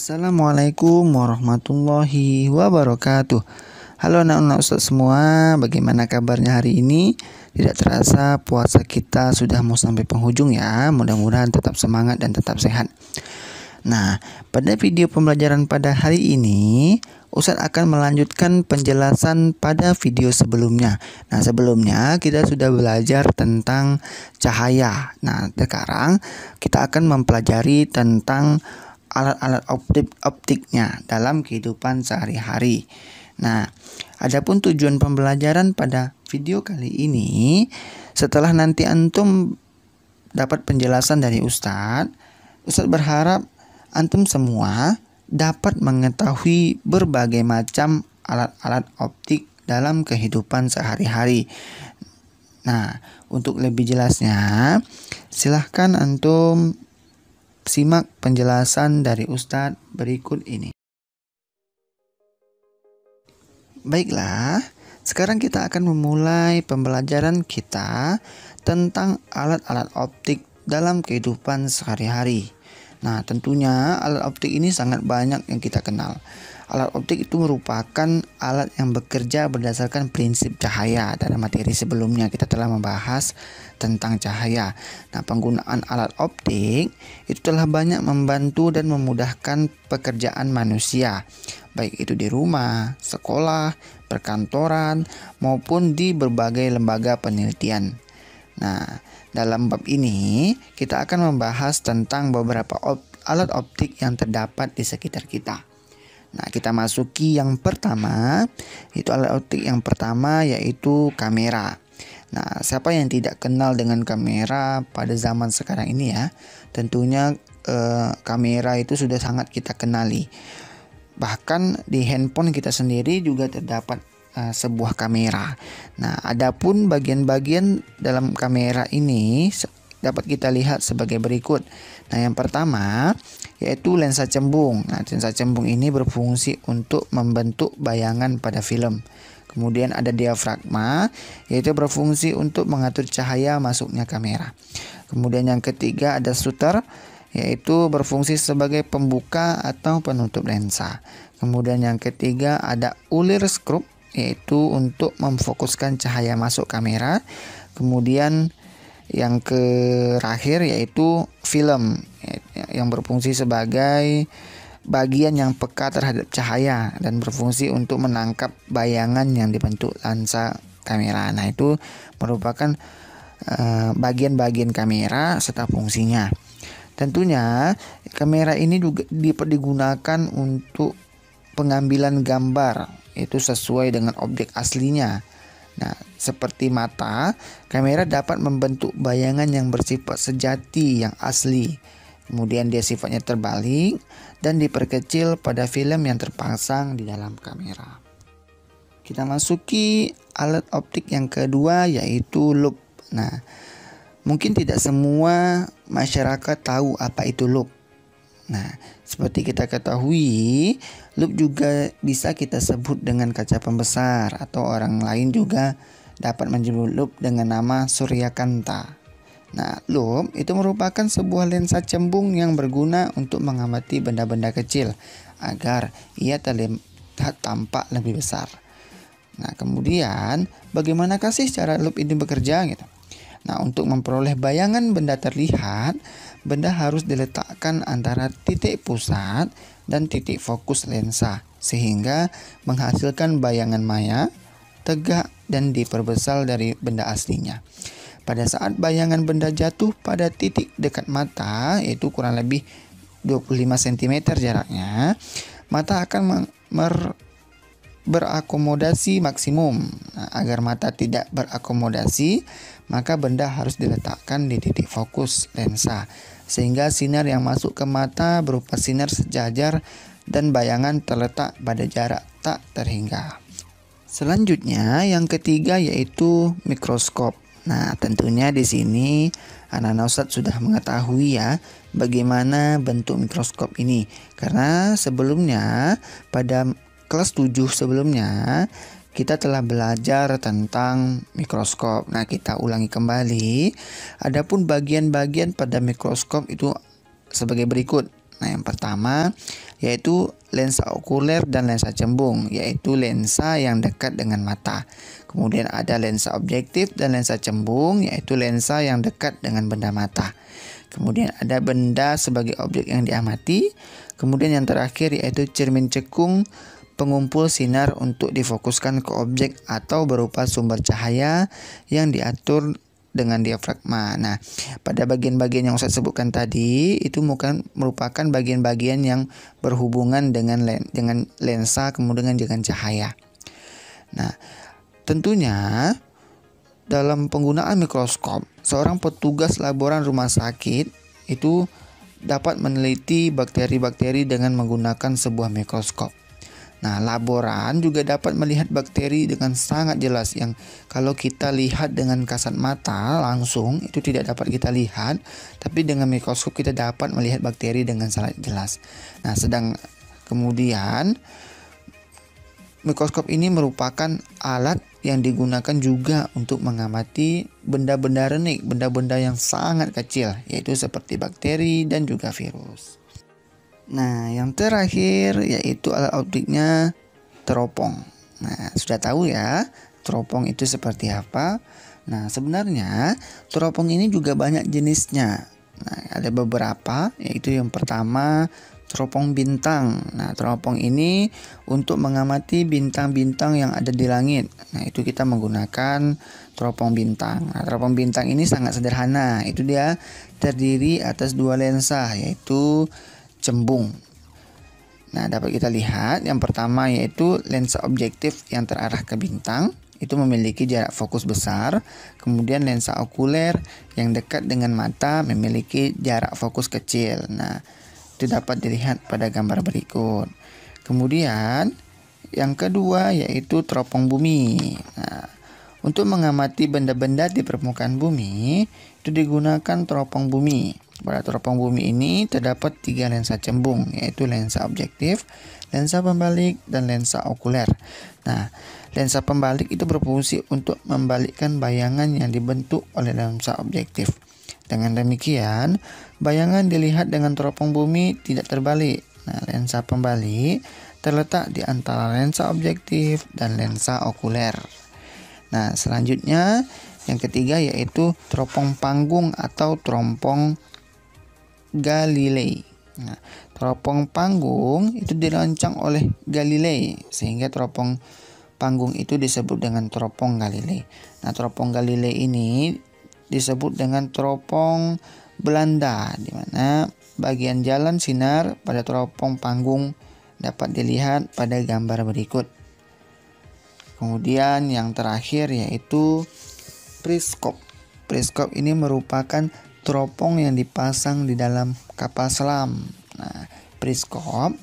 Assalamualaikum warahmatullahi wabarakatuh. Halo anak-anak Ustadz semua, bagaimana kabarnya hari ini? Tidak terasa puasa kita sudah mau sampai penghujung ya. Mudah-mudahan tetap semangat dan tetap sehat. Nah, pada video pembelajaran pada hari ini Ustadz akan melanjutkan penjelasan pada video sebelumnya. Nah, sebelumnya kita sudah belajar tentang cahaya. Nah, sekarang kita akan mempelajari tentang alat-alat optiknya dalam kehidupan sehari-hari. Nah, adapun tujuan pembelajaran pada video kali ini, setelah nanti antum dapat penjelasan dari Ustadz berharap antum semua dapat mengetahui berbagai macam alat-alat optik dalam kehidupan sehari-hari. Nah, untuk lebih jelasnya, silahkan antum simak penjelasan dari Ustadz berikut ini. Baiklah, sekarang kita akan memulai pembelajaran kita tentang alat-alat optik dalam kehidupan sehari-hari. Nah, tentunya alat optik ini sangat banyak yang kita kenal. Alat optik itu merupakan alat yang bekerja berdasarkan prinsip cahaya. Dalam materi sebelumnya kita telah membahas tentang cahaya. Nah, penggunaan alat optik itu telah banyak membantu dan memudahkan pekerjaan manusia, baik itu di rumah, sekolah, perkantoran, maupun di berbagai lembaga penelitian. Nah, dalam bab ini kita akan membahas tentang beberapa alat optik yang terdapat di sekitar kita. Nah, kita masuki yang pertama, itu alat optik yang pertama yaitu kamera. Nah, siapa yang tidak kenal dengan kamera pada zaman sekarang ini ya? Tentunya kamera itu sudah sangat kita kenali. Bahkan di handphone kita sendiri juga terdapat sebuah kamera. Nah, adapun bagian-bagian dalam kamera ini dapat kita lihat sebagai berikut. Nah, yang pertama yaitu lensa cembung. Nah, lensa cembung ini berfungsi untuk membentuk bayangan pada film. Kemudian ada diafragma, yaitu berfungsi untuk mengatur cahaya masuknya kamera. Kemudian yang ketiga ada shutter, yaitu berfungsi sebagai pembuka atau penutup lensa. Kemudian yang ketiga ada ulir skrup, yaitu untuk memfokuskan cahaya masuk kamera. Kemudian yang terakhir yaitu film yang berfungsi sebagai bagian yang peka terhadap cahaya dan berfungsi untuk menangkap bayangan yang dibentuk lensa kamera. Nah, itu merupakan bagian-bagian kamera serta fungsinya. Tentunya kamera ini juga digunakan untuk pengambilan gambar itu sesuai dengan objek aslinya. Nah, seperti mata, kamera dapat membentuk bayangan yang bersifat sejati yang asli. Kemudian dia sifatnya terbalik dan diperkecil pada film yang terpasang di dalam kamera. Kita masuki alat optik yang kedua yaitu loupe. Nah, mungkin tidak semua masyarakat tahu apa itu loupe. Nah, seperti kita ketahui, loupe juga bisa kita sebut dengan kaca pembesar atau orang lain juga dapat menyebut loupe dengan nama suryakanta. Nah, loupe itu merupakan sebuah lensa cembung yang berguna untuk mengamati benda-benda kecil agar ia terlihat tampak lebih besar. Nah, kemudian bagaimanakah sih cara loupe ini bekerja gitu? Nah, untuk memperoleh bayangan benda terlihat, benda harus diletakkan antara titik pusat dan titik fokus lensa sehingga menghasilkan bayangan maya, tegak dan diperbesar dari benda aslinya. Pada saat bayangan benda jatuh pada titik dekat mata, yaitu kurang lebih 25 cm jaraknya, mata akan berakomodasi maksimum. Nah, agar mata tidak berakomodasi, maka benda harus diletakkan di titik fokus lensa sehingga sinar yang masuk ke mata berupa sinar sejajar dan bayangan terletak pada jarak tak terhingga. Selanjutnya yang ketiga yaitu mikroskop. Nah, tentunya di sini anak-anak Ustadz sudah mengetahui ya bagaimana bentuk mikroskop ini, karena sebelumnya pada kelas 7 sebelumnya kita telah belajar tentang mikroskop. Nah, kita ulangi kembali. Adapun bagian-bagian pada mikroskop itu sebagai berikut. Nah, yang pertama yaitu lensa okuler dan lensa cembung, yaitu lensa yang dekat dengan mata. Kemudian ada lensa objektif dan lensa cembung, yaitu lensa yang dekat dengan benda mata. Kemudian ada benda sebagai objek yang diamati. Kemudian yang terakhir yaitu cermin cekung, pengumpul sinar untuk difokuskan ke objek atau berupa sumber cahaya yang diatur dengan diafragma. Nah, pada bagian-bagian yang Ustaz sebutkan tadi itu merupakan bagian-bagian yang berhubungan dengan lensa kemudian dengan cahaya. Nah, tentunya dalam penggunaan mikroskop, seorang petugas laboran rumah sakit itu dapat meneliti bakteri-bakteri dengan menggunakan sebuah mikroskop. Nah, laboran juga dapat melihat bakteri dengan sangat jelas yang kalau kita lihat dengan kasat mata langsung itu tidak dapat kita lihat, tapi dengan mikroskop kita dapat melihat bakteri dengan sangat jelas. Nah, kemudian mikroskop ini merupakan alat yang digunakan juga untuk mengamati benda-benda renik, benda-benda yang sangat kecil, yaitu seperti bakteri dan juga virus. Nah, yang terakhir yaitu alat optiknya teropong. Nah, sudah tahu ya, teropong itu seperti apa? Nah, sebenarnya teropong ini juga banyak jenisnya. Nah, ada beberapa, yaitu yang pertama teropong bintang. Nah, teropong ini untuk mengamati bintang-bintang yang ada di langit. Nah, itu kita menggunakan teropong bintang. Nah, teropong bintang ini sangat sederhana. Itu dia terdiri atas dua lensa, yaitu cembung. Nah, dapat kita lihat yang pertama yaitu lensa objektif yang terarah ke bintang, itu memiliki jarak fokus besar. Kemudian lensa okuler yang dekat dengan mata memiliki jarak fokus kecil. Nah, itu dapat dilihat pada gambar berikut. Kemudian yang kedua yaitu teropong bumi. Nah, untuk mengamati benda-benda di permukaan bumi itu digunakan teropong bumi. Pada teropong bumi ini terdapat 3 lensa cembung, yaitu lensa objektif, lensa pembalik, dan lensa okuler. Nah, lensa pembalik itu berfungsi untuk membalikkan bayangan yang dibentuk oleh lensa objektif. Dengan demikian, bayangan dilihat dengan teropong bumi tidak terbalik. Nah, lensa pembalik terletak di antara lensa objektif dan lensa okuler. Nah, selanjutnya yang ketiga yaitu teropong panggung atau teropong Galilei. Nah, teropong panggung itu dirancang oleh Galilei sehingga teropong panggung itu disebut dengan teropong Galilei. Nah, teropong Galilei ini disebut dengan teropong Belanda, di mana bagian jalan sinar pada teropong panggung dapat dilihat pada gambar berikut. Kemudian yang terakhir yaitu periskop. Periskop ini merupakan teropong yang dipasang di dalam kapal selam. Nah, periskop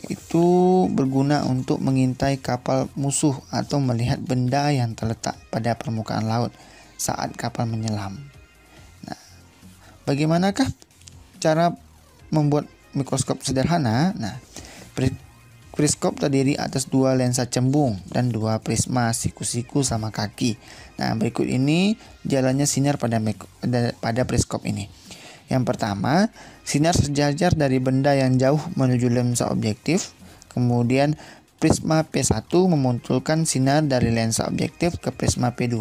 itu berguna untuk mengintai kapal musuh atau melihat benda yang terletak pada permukaan laut saat kapal menyelam. Nah, bagaimanakah cara membuat mikroskop sederhana? Nah, periskop terdiri atas 2 lensa cembung dan 2 prisma siku-siku sama kaki. Nah, berikut ini jalannya sinar pada periskop ini. Yang pertama, sinar sejajar dari benda yang jauh menuju lensa objektif. Kemudian prisma P1 memuntulkan sinar dari lensa objektif ke prisma P2.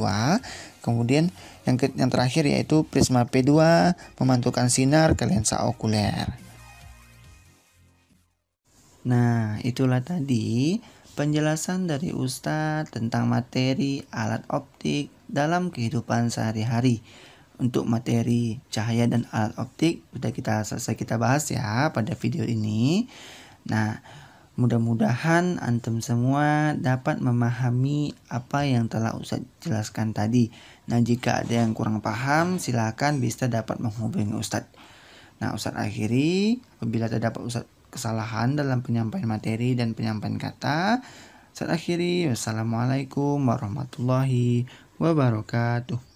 Kemudian yang terakhir yaitu prisma P2 memantulkan sinar ke lensa okuler. Nah, itulah tadi penjelasan dari Ustadz tentang materi alat optik dalam kehidupan sehari-hari. Untuk materi cahaya dan alat optik sudah selesai kita bahas ya pada video ini. Nah, mudah-mudahan antum semua dapat memahami apa yang telah Ustadz jelaskan tadi. Nah, jika ada yang kurang paham silakan bisa dapat menghubungi Ustadz. Nah, Ustadz akhiri apabila terdapat kesalahan dalam penyampaian materi dan penyampaian kata. Saya akhiri, wassalamualaikum warahmatullahi wabarakatuh.